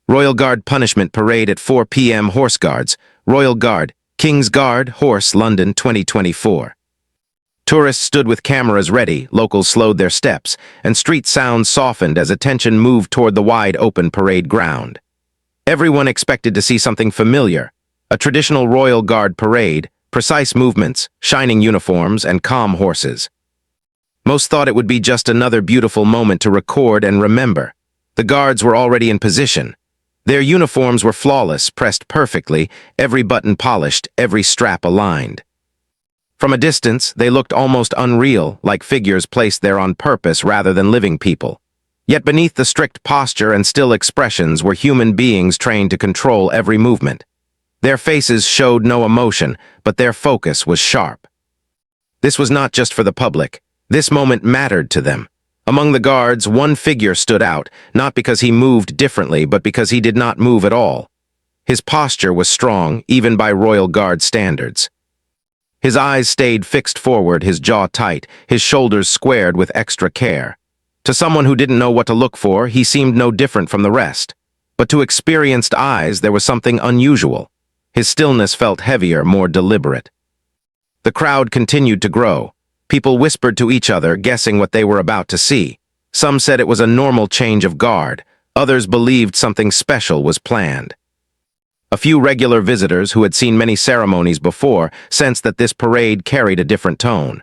Royal Guard Punishment Parade at 4 p.m. Horse Guards. Royal Guard, King's Guard, Horse, London, 2024. Tourists stood with cameras ready, locals slowed their steps, and street sounds softened as attention moved toward the wide-open parade ground. Everyone expected to see something familiar, a traditional Royal Guard parade, precise movements, shining uniforms, and calm horses. Most thought it would be just another beautiful moment to record and remember. The guards were already in position. Their uniforms were flawless, pressed perfectly, every button polished, every strap aligned. From a distance, they looked almost unreal, like figures placed there on purpose rather than living people. Yet beneath the strict posture and still expressions were human beings trained to control every movement. Their faces showed no emotion, but their focus was sharp. This was not just for the public. This moment mattered to them. Among the guards, one figure stood out, not because he moved differently, but because he did not move at all. His posture was strong, even by Royal Guard standards. His eyes stayed fixed forward, his jaw tight, his shoulders squared with extra care. To someone who didn't know what to look for, he seemed no different from the rest. But to experienced eyes, there was something unusual. His stillness felt heavier, more deliberate. The crowd continued to grow. People whispered to each other, guessing what they were about to see. Some said it was a normal change of guard. Others believed something special was planned. A few regular visitors who had seen many ceremonies before sensed that this parade carried a different tone.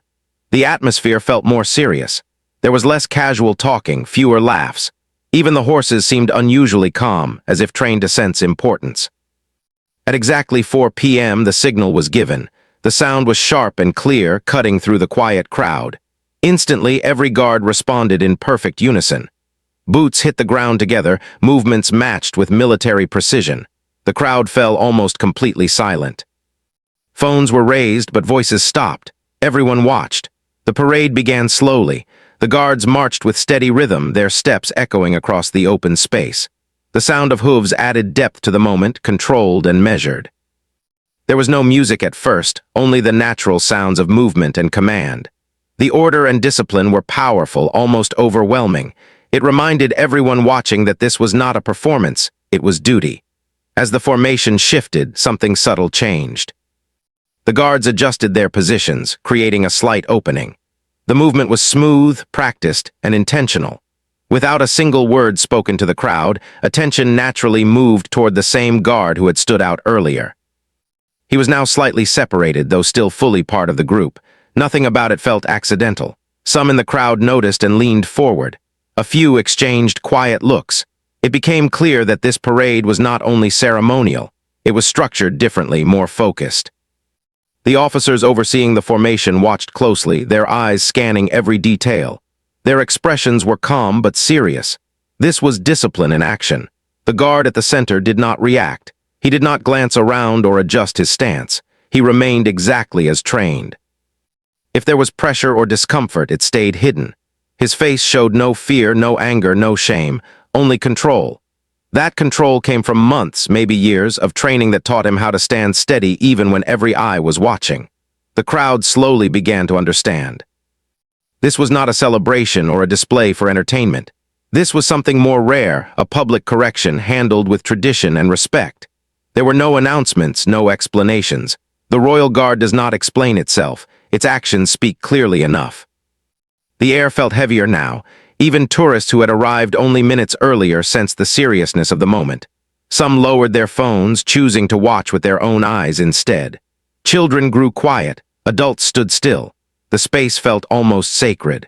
The atmosphere felt more serious. There was less casual talking, fewer laughs. Even the horses seemed unusually calm, as if trained to sense importance. At exactly 4 p.m., the signal was given. The sound was sharp and clear, cutting through the quiet crowd. Instantly, every guard responded in perfect unison. Boots hit the ground together, movements matched with military precision. The crowd fell almost completely silent. Phones were raised, but voices stopped. Everyone watched. The parade began slowly. The guards marched with steady rhythm, their steps echoing across the open space. The sound of hooves added depth to the moment, controlled and measured. There was no music at first, only the natural sounds of movement and command. The order and discipline were powerful, almost overwhelming. It reminded everyone watching that this was not a performance, it was duty. As the formation shifted, something subtle changed. The guards adjusted their positions, creating a slight opening. The movement was smooth, practiced, and intentional. Without a single word spoken to the crowd, attention naturally moved toward the same guard who had stood out earlier. He was now slightly separated, though still fully part of the group. Nothing about it felt accidental. Some in the crowd noticed and leaned forward. A few exchanged quiet looks. It became clear that this parade was not only ceremonial, it was structured differently, more focused. The officers overseeing the formation watched closely, their eyes scanning every detail. Their expressions were calm but serious. This was discipline in action. The guard at the center did not react. He did not glance around or adjust his stance. He remained exactly as trained. If there was pressure or discomfort, it stayed hidden. His face showed no fear, no anger, no shame, only control. That control came from months, maybe years, of training that taught him how to stand steady even when every eye was watching. The crowd slowly began to understand. This was not a celebration or a display for entertainment. This was something more rare, a public correction handled with tradition and respect. There were no announcements, no explanations. The Royal Guard does not explain itself. Its actions speak clearly enough. The air felt heavier now. Even tourists who had arrived only minutes earlier sensed the seriousness of the moment. Some lowered their phones, choosing to watch with their own eyes instead. Children grew quiet. Adults stood still. The space felt almost sacred.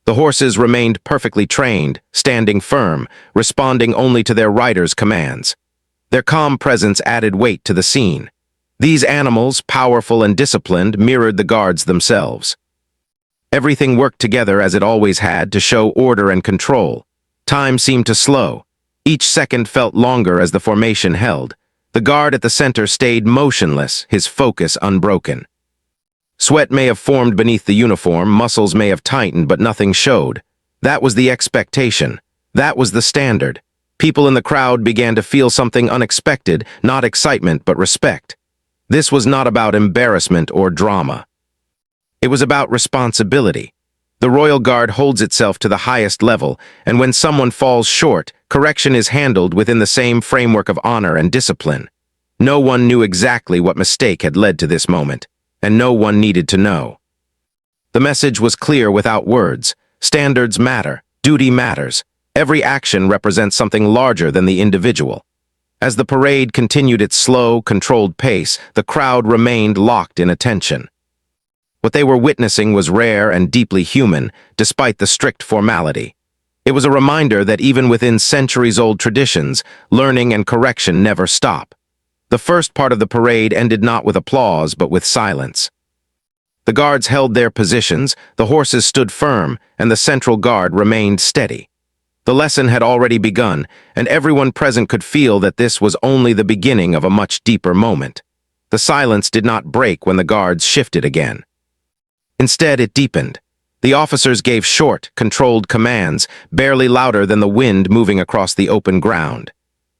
The horses remained perfectly trained, standing firm, responding only to their riders' commands. Their calm presence added weight to the scene. These animals, powerful and disciplined, mirrored the guards themselves. Everything worked together as it always had to show order and control. Time seemed to slow. Each second felt longer as the formation held. The guard at the center stayed motionless, his focus unbroken. Sweat may have formed beneath the uniform, muscles may have tightened, but nothing showed. That was the expectation. That was the standard. People in the crowd began to feel something unexpected, not excitement, but respect. This was not about embarrassment or drama. It was about responsibility. The Royal Guard holds itself to the highest level, and when someone falls short, Correction is handled within the same framework of honor and discipline. No one knew exactly what mistake had led to this moment, and no one needed to know. The message was clear without words. Standards matter. Duty matters. Every action represents something larger than the individual. As the parade continued its slow, controlled pace, the crowd remained locked in attention. What they were witnessing was rare and deeply human, despite the strict formality. It was a reminder that even within centuries-old traditions, learning and correction never stop. The first part of the parade ended not with applause, but with silence. The guards held their positions, the horses stood firm, and the central guard remained steady. The lesson had already begun, and everyone present could feel that this was only the beginning of a much deeper moment. The silence did not break when the guards shifted again. Instead, it deepened. The officers gave short, controlled commands, barely louder than the wind moving across the open ground.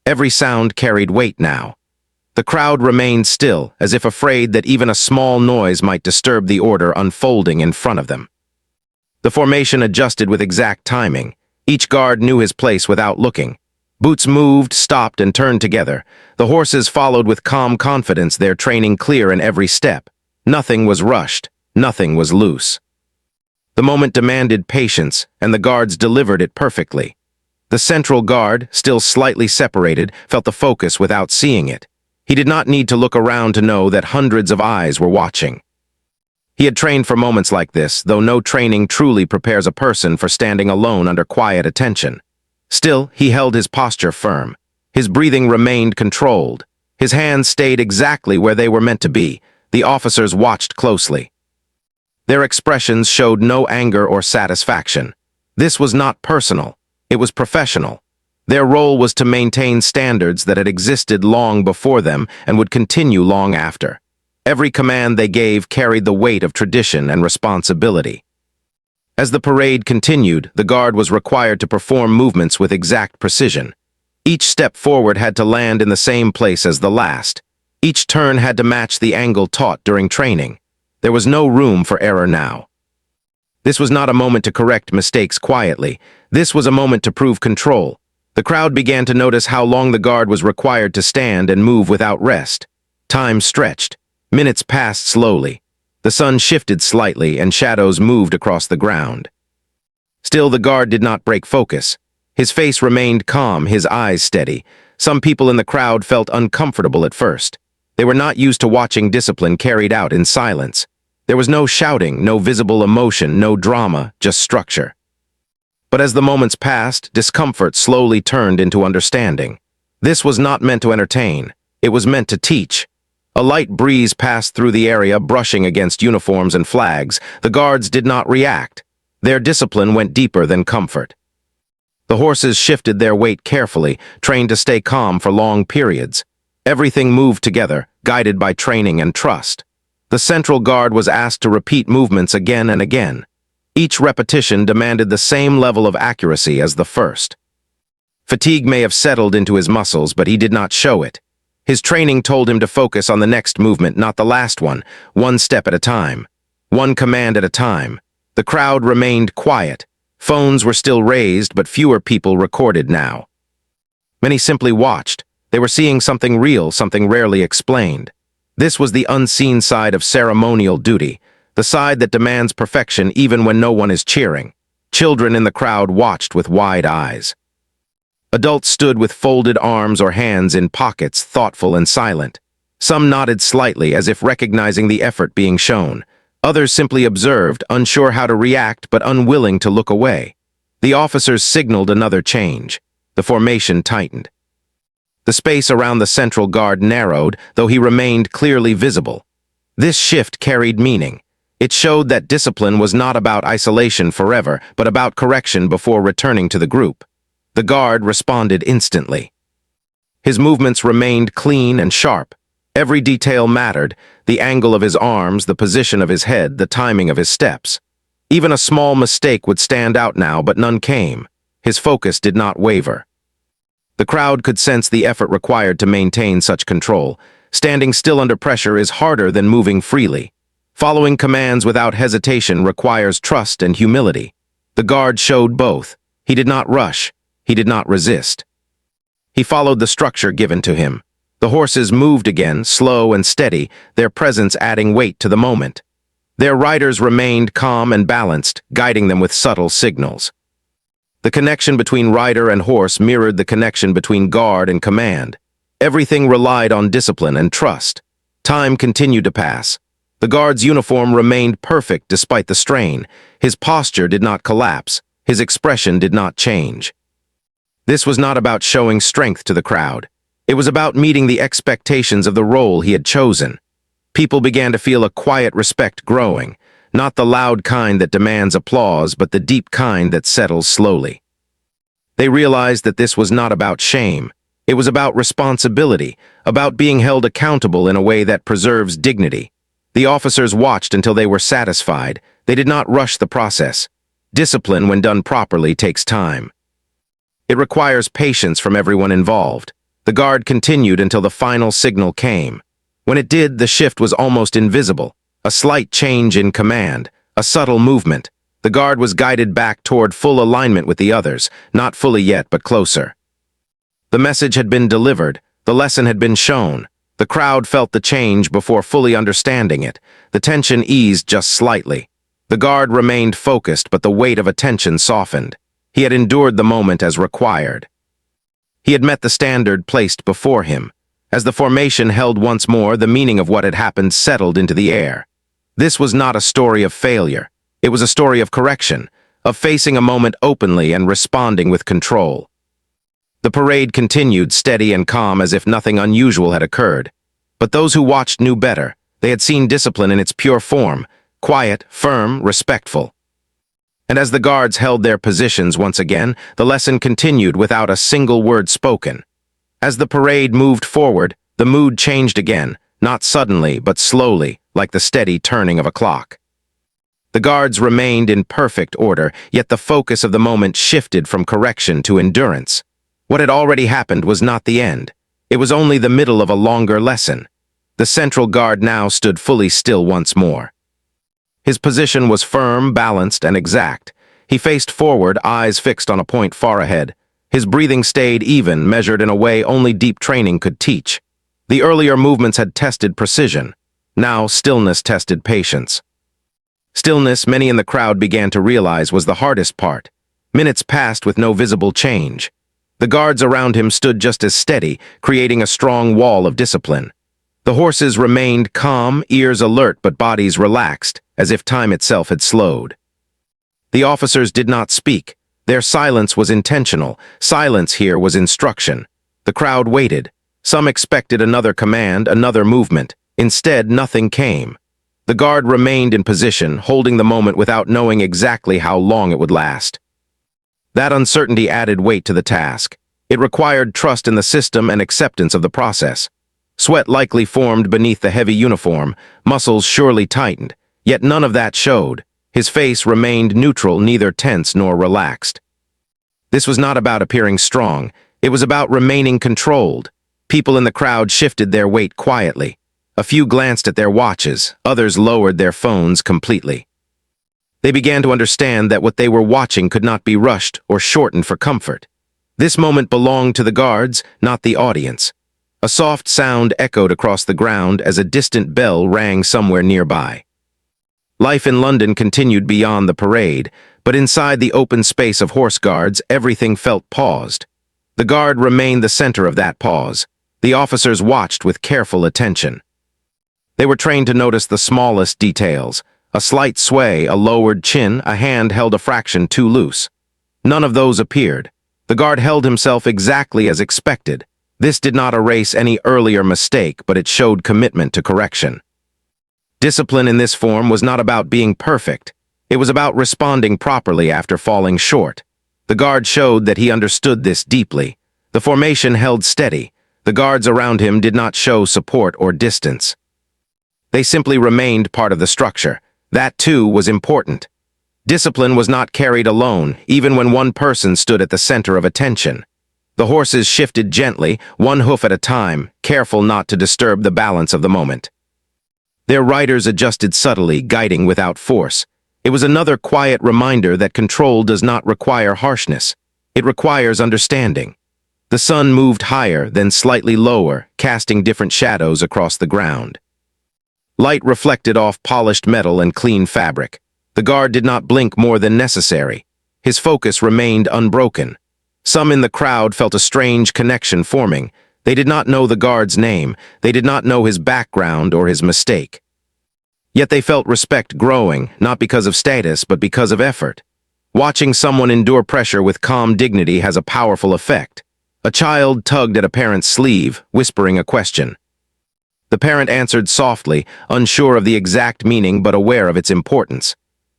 Every sound carried weight now. The crowd remained still, as if afraid that even a small noise might disturb the order unfolding in front of them. The formation adjusted with exact timing. Each guard knew his place without looking. Boots moved, stopped, and turned together. The horses followed with calm confidence, their training clear in every step. Nothing was rushed. Nothing was loose. The moment demanded patience, and the guards delivered it perfectly. The central guard, still slightly separated, felt the focus without seeing it. He did not need to look around to know that hundreds of eyes were watching. He had trained for moments like this, though no training truly prepares a person for standing alone under quiet attention. Still, he held his posture firm. His breathing remained controlled. His hands stayed exactly where they were meant to be. The officers watched closely. Their expressions showed no anger or satisfaction. This was not personal. It was professional. Their role was to maintain standards that had existed long before them and would continue long after. Every command they gave carried the weight of tradition and responsibility. As the parade continued, the guard was required to perform movements with exact precision. Each step forward had to land in the same place as the last. Each turn had to match the angle taught during training. There was no room for error now. This was not a moment to correct mistakes quietly. This was a moment to prove control. The crowd began to notice how long the guard was required to stand and move without rest. Time stretched. Minutes passed slowly. The sun shifted slightly and shadows moved across the ground. Still, the guard did not break focus. His face remained calm, his eyes steady. Some people in the crowd felt uncomfortable at first. They were not used to watching discipline carried out in silence. There was no shouting, no visible emotion, no drama, just structure. But as the moments passed, discomfort slowly turned into understanding. This was not meant to entertain. It was meant to teach. A light breeze passed through the area, brushing against uniforms and flags. The guards did not react. Their discipline went deeper than comfort. The horses shifted their weight carefully, trained to stay calm for long periods. Everything moved together, guided by training and trust. The central guard was asked to repeat movements again and again. Each repetition demanded the same level of accuracy as the first. Fatigue may have settled into his muscles, but he did not show it. His training told him to focus on the next movement, not the last one step at a time, one command at a time. The crowd remained quiet. Phones were still raised, but fewer people recorded now. Many simply watched. They were seeing something real, something rarely explained. This was the unseen side of ceremonial duty, the side that demands perfection even when no one is cheering. Children in the crowd watched with wide eyes. Adults stood with folded arms or hands in pockets, thoughtful and silent. Some nodded slightly as if recognizing the effort being shown. Others simply observed, unsure how to react but unwilling to look away. The officers signaled another change. The formation tightened. The space around the central guard narrowed, though he remained clearly visible. This shift carried meaning. It showed that discipline was not about isolation forever, but about correction before returning to the group. The guard responded instantly. His movements remained clean and sharp. Every detail mattered: the angle of his arms, the position of his head, the timing of his steps. Even a small mistake would stand out now, but none came. His focus did not waver. The crowd could sense the effort required to maintain such control. Standing still under pressure is harder than moving freely. Following commands without hesitation requires trust and humility. The guard showed both. He did not rush. He did not resist. He followed the structure given to him. The horses moved again, slow and steady, their presence adding weight to the moment. Their riders remained calm and balanced, guiding them with subtle signals. The connection between rider and horse mirrored the connection between guard and command. Everything relied on discipline and trust. Time continued to pass. The guard's uniform remained perfect despite the strain. His posture did not collapse. His expression did not change. This was not about showing strength to the crowd. It was about meeting the expectations of the role he had chosen. People began to feel a quiet respect growing, not the loud kind that demands applause, but the deep kind that settles slowly. They realized that this was not about shame. It was about responsibility, about being held accountable in a way that preserves dignity. The officers watched until they were satisfied. They did not rush the process. Discipline, when done properly, takes time. It requires patience from everyone involved. The guard continued until the final signal came. When it did, the shift was almost invisible. A slight change in command, a subtle movement. The guard was guided back toward full alignment with the others, not fully yet, but closer. The message had been delivered, the lesson had been shown. The crowd felt the change before fully understanding it. The tension eased just slightly. The guard remained focused, but the weight of attention softened. He had endured the moment as required. He had met the standard placed before him. As the formation held once more, the meaning of what had happened settled into the air. This was not a story of failure. It was a story of correction, of facing a moment openly and responding with control. The parade continued steady and calm as if nothing unusual had occurred. But those who watched knew better. They had seen discipline in its pure form, quiet, firm, respectful. And as the guards held their positions once again, the lesson continued without a single word spoken. As the parade moved forward, the mood changed again, not suddenly, but slowly, like the steady turning of a clock. The guards remained in perfect order, yet the focus of the moment shifted from correction to endurance. What had already happened was not the end. It was only the middle of a longer lesson. The central guard now stood fully still once more. His position was firm, balanced, and exact. He faced forward, eyes fixed on a point far ahead. His breathing stayed even, measured in a way only deep training could teach. The earlier movements had tested precision. Now stillness tested patience. Stillness, many in the crowd began to realize, was the hardest part. Minutes passed with no visible change. The guards around him stood just as steady, creating a strong wall of discipline. The horses remained calm, ears alert but bodies relaxed, as if time itself had slowed. The officers did not speak. Their silence was intentional. Silence here was instruction. The crowd waited. Some expected another command, another movement. Instead, nothing came. The guard remained in position, holding the moment without knowing exactly how long it would last. That uncertainty added weight to the task. It required trust in the system and acceptance of the process. Sweat likely formed beneath the heavy uniform, muscles surely tightened, yet none of that showed. His face remained neutral, neither tense nor relaxed. This was not about appearing strong. It was about remaining controlled. People in the crowd shifted their weight quietly. A few glanced at their watches, others lowered their phones completely. They began to understand that what they were watching could not be rushed or shortened for comfort. This moment belonged to the guards, not the audience. A soft sound echoed across the ground as a distant bell rang somewhere nearby. Life in London continued beyond the parade, but inside the open space of horse guards, everything felt paused. The guard remained the center of that pause. The officers watched with careful attention. They were trained to notice the smallest details. A slight sway, a lowered chin, a hand held a fraction too loose. None of those appeared. The guard held himself exactly as expected. This did not erase any earlier mistake, but it showed commitment to correction. Discipline in this form was not about being perfect. It was about responding properly after falling short. The guard showed that he understood this deeply. The formation held steady. The guards around him did not show support or distance. They simply remained part of the structure. That, too, was important. Discipline was not carried alone, even when one person stood at the center of attention. The horses shifted gently, one hoof at a time, careful not to disturb the balance of the moment. Their riders adjusted subtly, guiding without force. It was another quiet reminder that control does not require harshness. It requires understanding. The sun moved higher, then slightly lower, casting different shadows across the ground. Light reflected off polished metal and clean fabric. The guard did not blink more than necessary. His focus remained unbroken. Some in the crowd felt a strange connection forming. They did not know the guard's name. They did not know his background or his mistake. Yet they felt respect growing, not because of status, but because of effort. Watching someone endure pressure with calm dignity has a powerful effect. A child tugged at a parent's sleeve, whispering a question. The parent answered softly, unsure of the exact meaning but aware of its importance.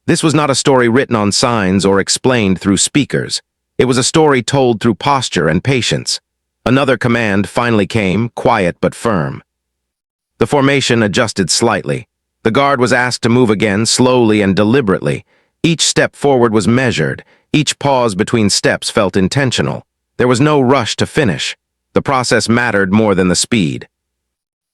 This was not a story written on signs or explained through speakers. It was a story told through posture and patience. Another command finally came, quiet but firm. The formation adjusted slightly. The guard was asked to move again, slowly and deliberately. Each step forward was measured. Each pause between steps felt intentional. There was no rush to finish. The process mattered more than the speed.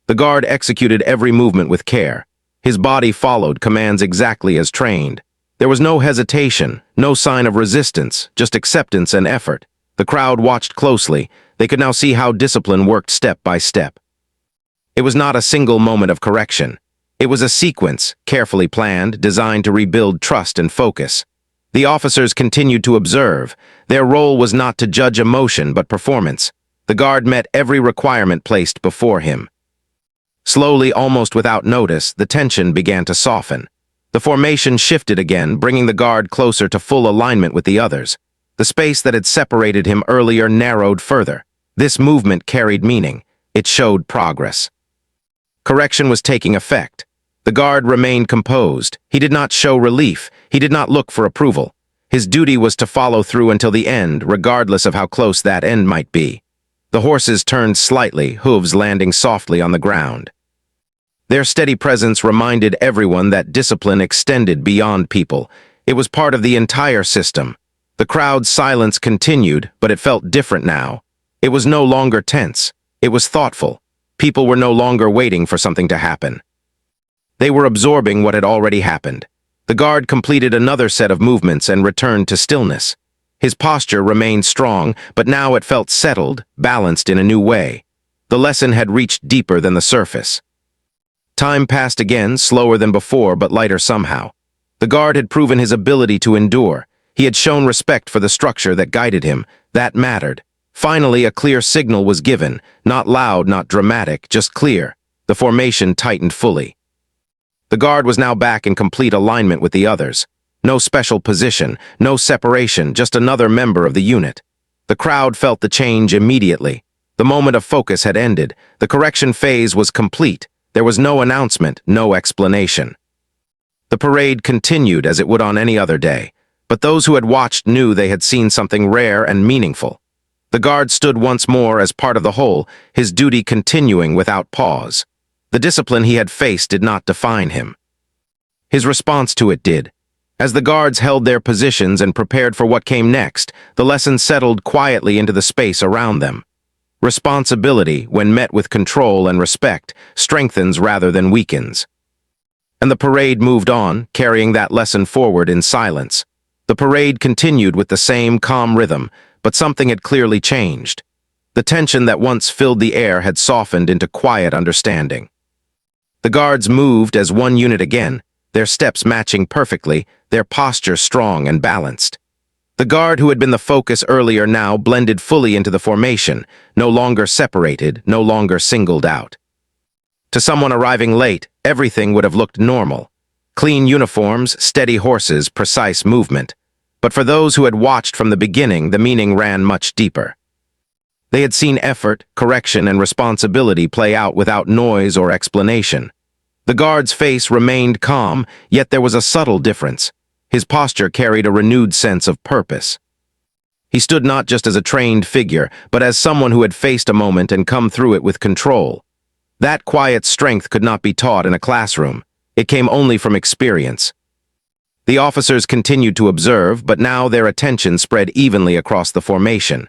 The guard executed every movement with care. His body followed commands exactly as trained. There was no hesitation, no sign of resistance, just acceptance and effort. The crowd watched closely. They could now see how discipline worked step by step. It was not a single moment of correction. It was a sequence, carefully planned, designed to rebuild trust and focus. The officers continued to observe. Their role was not to judge emotion but performance. The guard met every requirement placed before him. Slowly, almost without notice, the tension began to soften. The formation shifted again, bringing the guard closer to full alignment with the others. The space that had separated him earlier narrowed further. This movement carried meaning. It showed progress. Correction was taking effect. The guard remained composed. He did not show relief. He did not look for approval. His duty was to follow through until the end, regardless of how close that end might be. The horses turned slightly, hooves landing softly on the ground. Their steady presence reminded everyone that discipline extended beyond people. It was part of the entire system. The crowd's silence continued, but it felt different now. It was no longer tense. It was thoughtful. People were no longer waiting for something to happen. They were absorbing what had already happened. The guard completed another set of movements and returned to stillness. His posture remained strong, but now it felt settled, balanced in a new way. The lesson had reached deeper than the surface. Time passed again, slower than before, but lighter somehow. The guard had proven his ability to endure. He had shown respect for the structure that guided him. That mattered. Finally, a clear signal was given, not loud, not dramatic, just clear. The formation tightened fully. The guard was now back in complete alignment with the others. No special position, no separation, just another member of the unit. The crowd felt the change immediately. The moment of focus had ended. The correction phase was complete. There was no announcement, no explanation. The parade continued as it would on any other day, but those who had watched knew they had seen something rare and meaningful. The guard stood once more as part of the whole, his duty continuing without pause. The discipline he had faced did not define him. His response to it did. As the guards held their positions and prepared for what came next, the lesson settled quietly into the space around them. Responsibility, when met with control and respect, strengthens rather than weakens. And the parade moved on, carrying that lesson forward in silence. The parade continued with the same calm rhythm, but something had clearly changed. The tension that once filled the air had softened into quiet understanding. The guards moved as one unit again, their steps matching perfectly, their posture strong and balanced. The guard who had been the focus earlier now blended fully into the formation, no longer separated, no longer singled out. To someone arriving late, everything would have looked normal. Clean uniforms, steady horses, precise movement. But for those who had watched from the beginning, the meaning ran much deeper. They had seen effort, correction, and responsibility play out without noise or explanation. The guard's face remained calm, yet there was a subtle difference. His posture carried a renewed sense of purpose. He stood not just as a trained figure, but as someone who had faced a moment and come through it with control. That quiet strength could not be taught in a classroom. It came only from experience. The officers continued to observe, but now their attention spread evenly across the formation.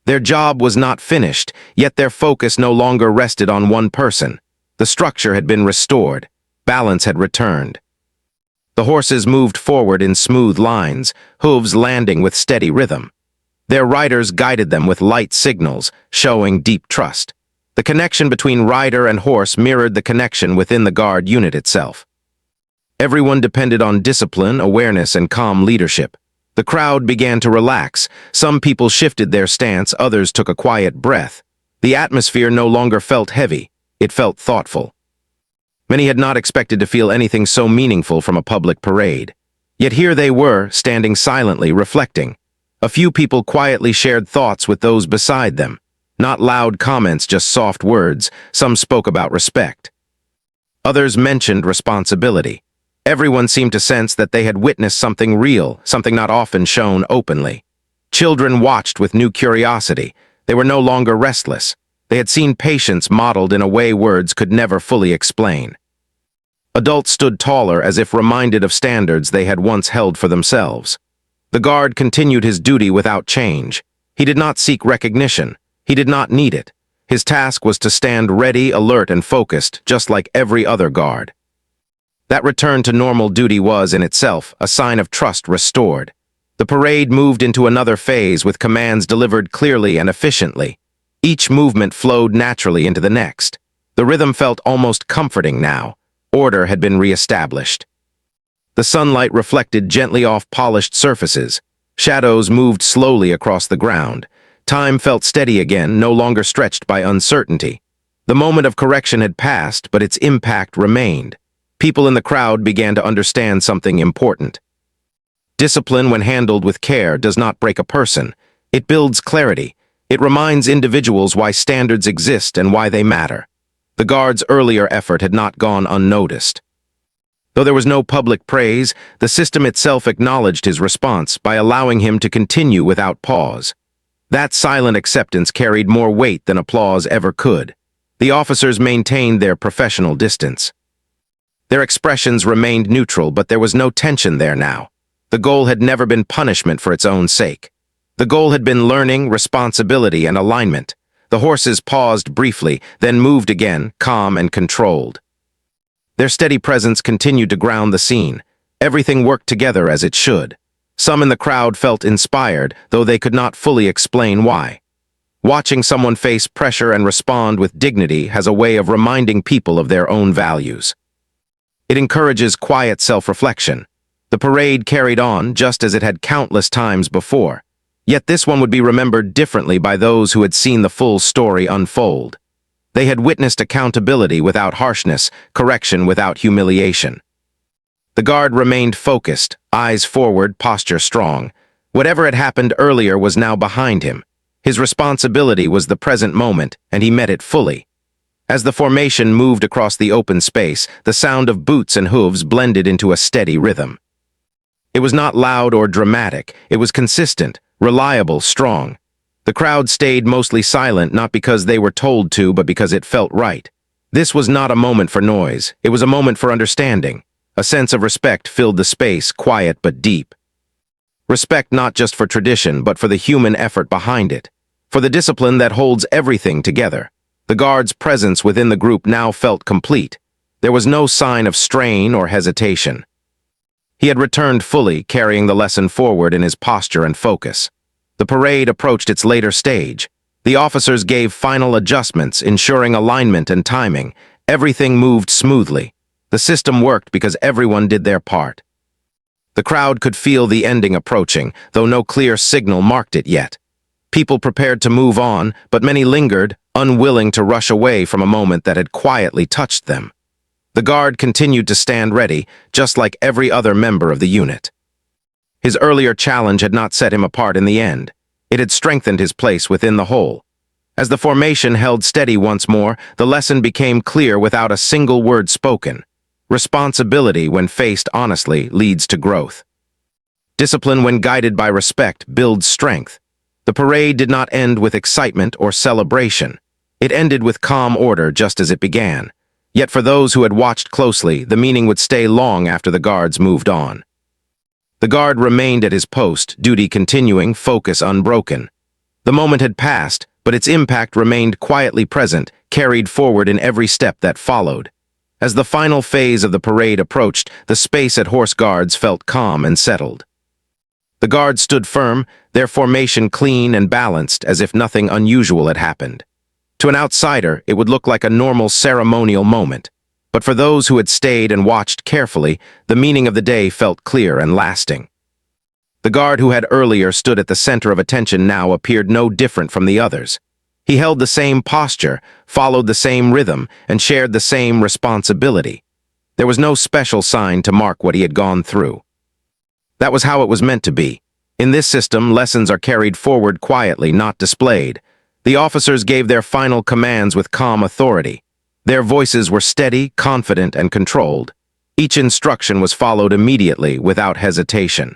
Their job was not finished, yet their focus no longer rested on one person. The structure had been restored. Balance had returned. The horses moved forward in smooth lines, hooves landing with steady rhythm. Their riders guided them with light signals, showing deep trust. The connection between rider and horse mirrored the connection within the guard unit itself. Everyone depended on discipline, awareness, and calm leadership. The crowd began to relax. Some people shifted their stance, others took a quiet breath. The atmosphere no longer felt heavy, it felt thoughtful. Many had not expected to feel anything so meaningful from a public parade. Yet here they were, standing silently, reflecting. A few people quietly shared thoughts with those beside them. Not loud comments, just soft words. Some spoke about respect. Others mentioned responsibility. Everyone seemed to sense that they had witnessed something real, something not often shown openly. Children watched with new curiosity. They were no longer restless. They had seen patience modeled in a way words could never fully explain. Adults stood taller as if reminded of standards they had once held for themselves. The guard continued his duty without change. He did not seek recognition. He did not need it. His task was to stand ready, alert, and focused, just like every other guard. That return to normal duty was, in itself, a sign of trust restored. The parade moved into another phase with commands delivered clearly and efficiently. Each movement flowed naturally into the next. The rhythm felt almost comforting now. Order had been reestablished. The sunlight reflected gently off polished surfaces. Shadows moved slowly across the ground. Time felt steady again, no longer stretched by uncertainty. The moment of correction had passed, but its impact remained. People in the crowd began to understand something important. Discipline, when handled with care, does not break a person. It builds clarity. It reminds individuals why standards exist and why they matter. The guard's earlier effort had not gone unnoticed. Though there was no public praise, the system itself acknowledged his response by allowing him to continue without pause. That silent acceptance carried more weight than applause ever could. The officers maintained their professional distance. Their expressions remained neutral, but there was no tension there now. The goal had never been punishment for its own sake. The goal had been learning, responsibility, and alignment. The horses paused briefly, then moved again, calm and controlled. Their steady presence continued to ground the scene. Everything worked together as it should. Some in the crowd felt inspired, though they could not fully explain why. Watching someone face pressure and respond with dignity has a way of reminding people of their own values. It encourages quiet self-reflection. The parade carried on just as it had countless times before. Yet this one would be remembered differently by those who had seen the full story unfold. They had witnessed accountability without harshness, correction without humiliation. The guard remained focused, eyes forward, posture strong. Whatever had happened earlier was now behind him. His responsibility was the present moment, and he met it fully. As the formation moved across the open space, the sound of boots and hooves blended into a steady rhythm. It was not loud or dramatic. It was consistent, reliable, strong. The crowd stayed mostly silent, not because they were told to, but because it felt right. This was not a moment for noise. It was a moment for understanding. A sense of respect filled the space, quiet but deep. Respect not just for tradition, but for the human effort behind it. For the discipline that holds everything together. The guard's presence within the group now felt complete. There was no sign of strain or hesitation. He had returned fully, carrying the lesson forward in his posture and focus. The parade approached its later stage. The officers gave final adjustments, ensuring alignment and timing. Everything moved smoothly. The system worked because everyone did their part. The crowd could feel the ending approaching, though no clear signal marked it yet. People prepared to move on, but many lingered, unwilling to rush away from a moment that had quietly touched them. The guard continued to stand ready, just like every other member of the unit. His earlier challenge had not set him apart in the end. It had strengthened his place within the whole. As the formation held steady once more, the lesson became clear without a single word spoken. Responsibility, when faced honestly, leads to growth. Discipline, when guided by respect, builds strength. The parade did not end with excitement or celebration. It ended with calm order just as it began. Yet for those who had watched closely, the meaning would stay long after the guards moved on. The guard remained at his post, duty continuing, focus unbroken. The moment had passed, but its impact remained quietly present, carried forward in every step that followed. As the final phase of the parade approached, the space at Horse Guards felt calm and settled. The guards stood firm, their formation clean and balanced as if nothing unusual had happened. To an outsider, it would look like a normal ceremonial moment. But for those who had stayed and watched carefully, the meaning of the day felt clear and lasting. The guard who had earlier stood at the center of attention now appeared no different from the others. He held the same posture, followed the same rhythm, and shared the same responsibility. There was no special sign to mark what he had gone through. That was how it was meant to be. In this system, lessons are carried forward quietly, not displayed. The officers gave their final commands with calm authority. Their voices were steady, confident, and controlled. Each instruction was followed immediately, without hesitation.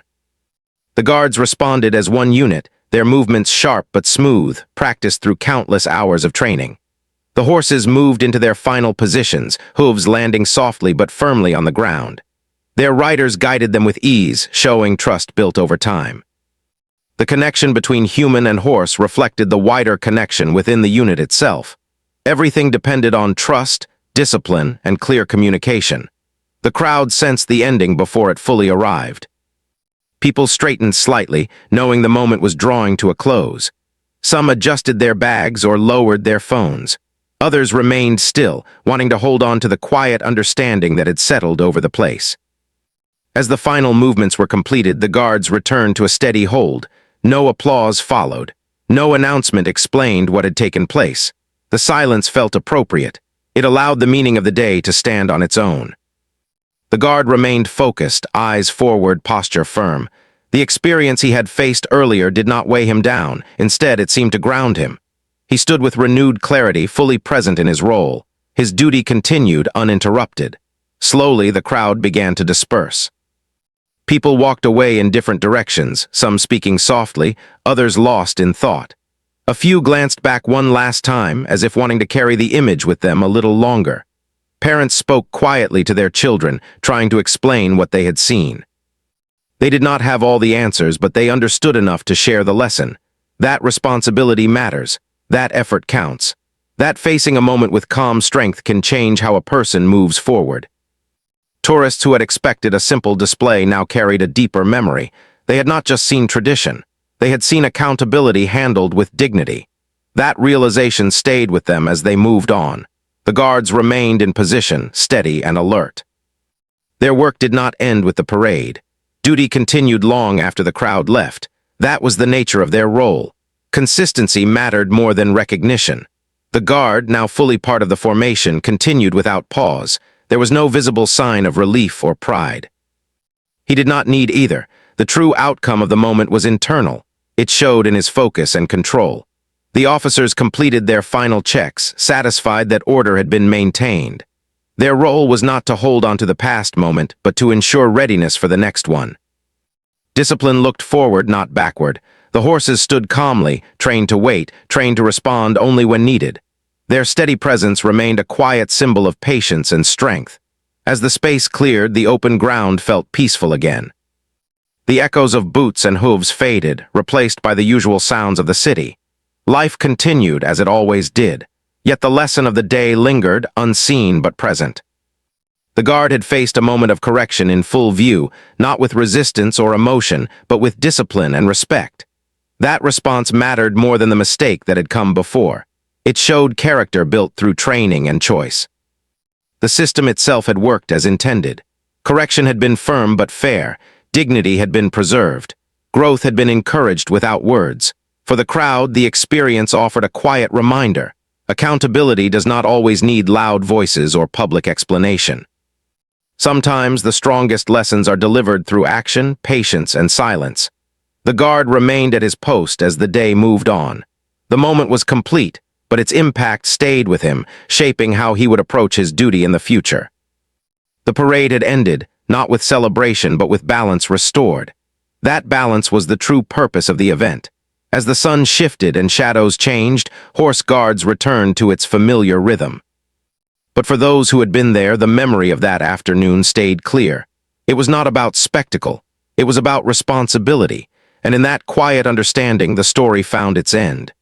The guards responded as one unit, their movements sharp but smooth, practiced through countless hours of training. The horses moved into their final positions, hooves landing softly but firmly on the ground. Their riders guided them with ease, showing trust built over time. The connection between human and horse reflected the wider connection within the unit itself. Everything depended on trust, discipline, and clear communication. The crowd sensed the ending before it fully arrived. People straightened slightly, knowing the moment was drawing to a close. Some adjusted their bags or lowered their phones. Others remained still, wanting to hold on to the quiet understanding that had settled over the place. As the final movements were completed, the guards returned to a steady hold. No applause followed. No announcement explained what had taken place. The silence felt appropriate. It allowed the meaning of the day to stand on its own. The guard remained focused, eyes forward, posture firm. The experience he had faced earlier did not weigh him down. Instead, it seemed to ground him. He stood with renewed clarity, fully present in his role. His duty continued uninterrupted. Slowly, the crowd began to disperse. People walked away in different directions, some speaking softly, others lost in thought. A few glanced back one last time, as if wanting to carry the image with them a little longer. Parents spoke quietly to their children, trying to explain what they had seen. They did not have all the answers, but they understood enough to share the lesson. That responsibility matters. That effort counts. That facing a moment with calm strength can change how a person moves forward. Tourists who had expected a simple display now carried a deeper memory. They had not just seen tradition. They had seen accountability handled with dignity. That realization stayed with them as they moved on. The guards remained in position, steady and alert. Their work did not end with the parade. Duty continued long after the crowd left. That was the nature of their role. Consistency mattered more than recognition. The guard, now fully part of the formation, continued without pause. There was no visible sign of relief or pride. He did not need either. The true outcome of the moment was internal. It showed in his focus and control. The officers completed their final checks, satisfied that order had been maintained. Their role was not to hold on to the past moment, but to ensure readiness for the next one. Discipline looked forward, not backward. The horses stood calmly, trained to wait, trained to respond only when needed. Their steady presence remained a quiet symbol of patience and strength. As the space cleared, the open ground felt peaceful again. The echoes of boots and hooves faded, replaced by the usual sounds of the city. Life continued as it always did, yet the lesson of the day lingered, unseen but present. The guard had faced a moment of correction in full view, not with resistance or emotion, but with discipline and respect. That response mattered more than the mistake that had come before. It showed character built through training and choice. The system itself had worked as intended. Correction had been firm but fair. Dignity had been preserved. Growth had been encouraged without words. For the crowd, the experience offered a quiet reminder. Accountability does not always need loud voices or public explanation. Sometimes the strongest lessons are delivered through action, patience, and silence. The guard remained at his post as the day moved on. The moment was complete, but its impact stayed with him, shaping how he would approach his duty in the future. The parade had ended, not with celebration but with balance restored. That balance was the true purpose of the event. As the sun shifted and shadows changed, horse guards returned to its familiar rhythm. But for those who had been there, the memory of that afternoon stayed clear. It was not about spectacle. It was about responsibility, and in that quiet understanding, the story found its end.